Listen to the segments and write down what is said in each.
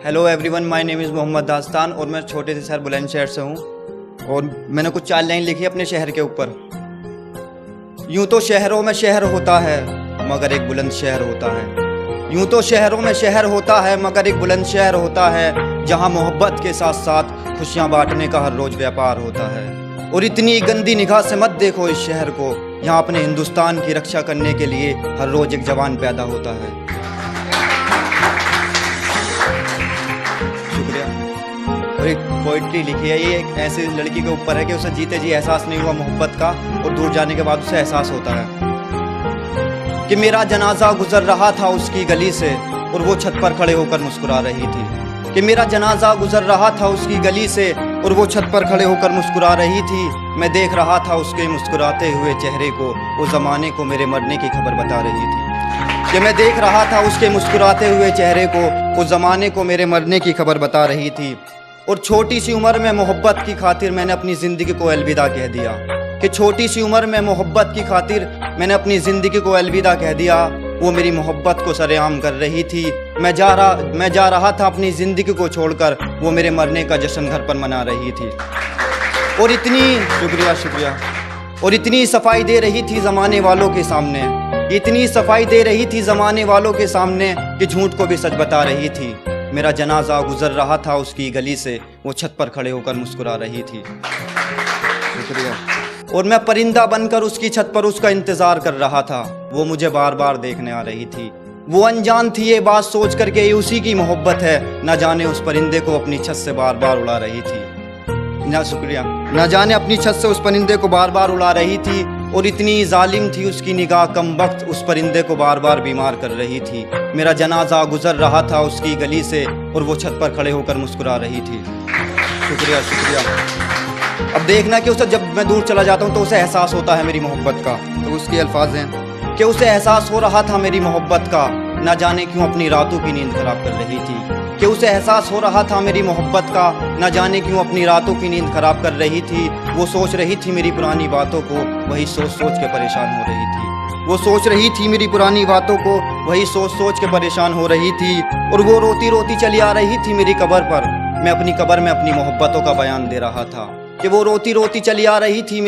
Hello everyone, my name is Mohammad Dastan और मैं छोटे से शहर बुलंदशहर से हूँ। और मैंने कुछ 4 लाइन लिखी अपने शहर के ऊपर। यूं तो शहरों में शहर होता है मगर एक बुलंद शहर होता है। यूं तो शहरों में शहर होता है मगर एक बुलंद शहर होता है, जहाँ मोहब्बत के साथ साथ खुशियाँ बांटने का हर रोज़ व्यापार होता है। और इतनी गंदी निगाह से मत देखो इस शहर को, यहाँ अपने हिंदुस्तान की रक्षा करने के लिए हर रोज़ एक जवान पैदा होता है। शुक्रिया। और एक पोइट्री लिखी है, ये एक ऐसी लड़की के ऊपर है कि उसे जीते जी एहसास नहीं हुआ मोहब्बत का, और दूर जाने के बाद उसे एहसास होता है कि मेरा जनाजा गुजर रहा था उसकी गली से और वो छत पर खड़े होकर मुस्कुरा रही थी। कि मेरा जनाजा गुजर रहा था उसकी गली से और वो छत पर खड़े होकर मुस्कुरा रही थी। मैं देख रहा था उसके मुस्कुराते हुए चेहरे को, वो ज़माने को मेरे मरने की खबर बता रही थी। कि मैं देख रहा था उसके मुस्कुराते हुए चेहरे को, वो ज़माने को मेरे मरने की खबर बता रही थी। और छोटी सी उम्र में मोहब्बत की खातिर मैंने अपनी ज़िंदगी को अलविदा कह दिया। कि छोटी सी उम्र में मोहब्बत की खातिर मैंने अपनी ज़िंदगी को अलविदा कह दिया। वो मेरी मोहब्बत को सरेआम कर रही थी। मैं जा रहा था अपनी ज़िंदगी को छोड़कर, वो मेरे मरने का जश्न घर पर मना रही थी। और इतनी शुक्रिया और इतनी सफाई दे रही थी ज़माने वालों के सामने, इतनी सफाई दे रही थी ज़माने वालों के सामने कि झूठ को भी सच बता रही थी। मेरा जनाजा गुजर रहा था उसकी गली से, वो छत पर खड़े होकर मुस्कुरा रही थी। शुक्रिया। और मैं परिंदा बनकर उसकी छत पर उसका इंतज़ार कर रहा था, वो मुझे बार बार देखने आ रही थी। वो अनजान थी ये बात सोच कर के ये उसी की मोहब्बत है, न जाने उस परिंदे को अपनी छत से बार बार उड़ा रही थी। न जाने अपनी छत से उस परिंदे को बार बार उड़ा रही थी। और इतनी जालिम थी उसकी निगाह, कम वक्त उस परिंदे को बार बार बीमार कर रही थी। मेरा जनाजा गुजर रहा था उसकी गली से और वो छत पर खड़े होकर मुस्कुरा रही थी। शुक्रिया। अब देखना कि उसे, जब मैं दूर चला जाता हूँ तो उसे एहसास होता है मेरी मोहब्बत का। तो उसके अल्फाज हैं कि उसे एहसास हो रहा था मेरी मोहब्बत का, न जाने क्यों अपनी रातों की नींद खराब कर रही थी। कि उसे एहसास हो रहा था मेरी मोहब्बत का, न जाने क्यों अपनी रातों की नींद खराब कर रही थी। वो सोच रही थी मेरी पुरानी बातों को, वही सोच सोच के परेशान हो रही थी। वो सोच रही थी मेरी पुरानी बातों को, वही सोच सोच के परेशान हो रही थी। और वो रोती रोती चली आ रही थी मेरी कब्र पर, मैं अपनी कब्र में अपनी मोहब्बतों का बयान दे रहा था। कि वो रोती रोती चली आ रही थी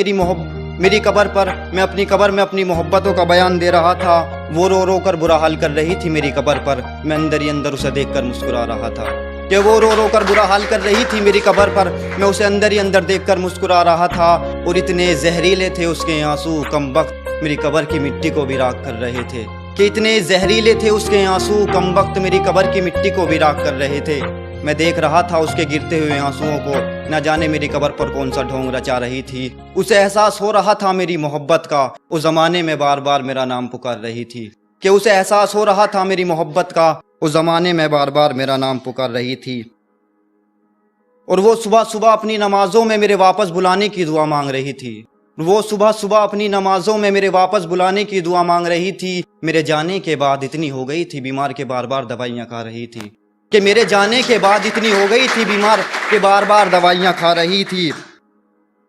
मेरी कब्र पर, मैं अपनी कब्र में अपनी मोहब्बतों का बयान दे रहा था। वो रो रो कर बुरा हाल कर रही थी मेरी कब्र पर, मैं अंदर ही अंदर उसे देखकर मुस्कुरा रहा था। कि वो रो रो कर बुरा हाल कर रही थी मेरी कब्र पर, मैं उसे अंदर ही अंदर देखकर मुस्कुरा रहा था। और इतने जहरीले थे उसके आंसू, कम वक्त मेरी कब्र की मिट्टी को भी राख कर रहे थे। कि इतने जहरीले थे उसके आंसू, कम वक्त मेरी कब्र की मिट्टी को भी राख कर रहे थे। मैं देख रहा था उसके गिरते हुए आंसुओं को, न जाने मेरी कब्र पर कौन सा ढोंग रचा रही थी। उसे एहसास हो रहा था मेरी मोहब्बत का, उस ज़माने में बार बार मेरा नाम पुकार रही थी। कि उसे एहसास हो रहा था मेरी मोहब्बत का, उस ज़माने में बार बार मेरा नाम पुकार रही थी। और वो सुबह सुबह अपनी नमाजों में मेरे वापस बुलाने की दुआ मांग रही थी। वो सुबह सुबह अपनी नमाजों में मेरे वापस बुलाने की दुआ मांग रही थी। मेरे जाने के बाद इतनी हो गई थी बीमार के बार बार दवाइयाँ खा रही थी। कि मेरे जाने के बाद इतनी हो गई थी बीमार के बार बार दवाइयाँ खा रही थी।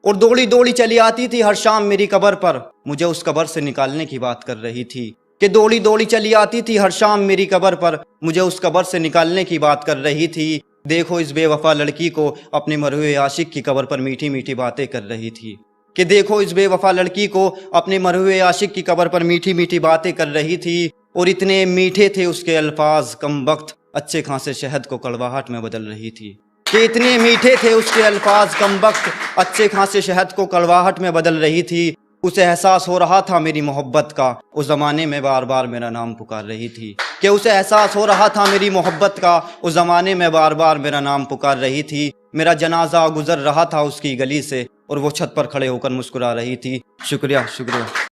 और दौड़ी दौड़ी चली आती थी हर शाम मेरी कब्र पर, मुझे उस कब्र से निकालने की बात कर रही थी। कि दौड़ी दौड़ी चली आती थी हर शाम मेरी कब्र पर, मुझे उस कब्र से निकालने की बात कर रही थी। देखो इस बेवफा लड़की को, अपने मरे हुए आशिक की कब्र पर मीठी मीठी बातें कर रही थी। कि देखो इस बेवफा लड़की को, अपने मरे हुए आशिक की कब्र पर मीठी मीठी बातें कर रही थी। और इतने मीठे थे उसके अल्फाज, कम वक्त अच्छे खासे शहद को कड़वाहट में बदल रही थी। कि इतने मीठे थे उसके अल्फाज, कम वक्त अच्छे खासे शहद को कड़वाहट में बदल रही थी। उसे एहसास हो रहा था मेरी मोहब्बत का, उस ज़माने में बार बार मेरा नाम पुकार रही थी। कि उसे एहसास हो रहा था मेरी मोहब्बत का, उस ज़माने में बार बार मेरा नाम पुकार रही थी। मेरा जनाजा गुजर रहा था उसकी गली से और वो छत पर खड़े होकर मुस्कुरा रही थी। शुक्रिया।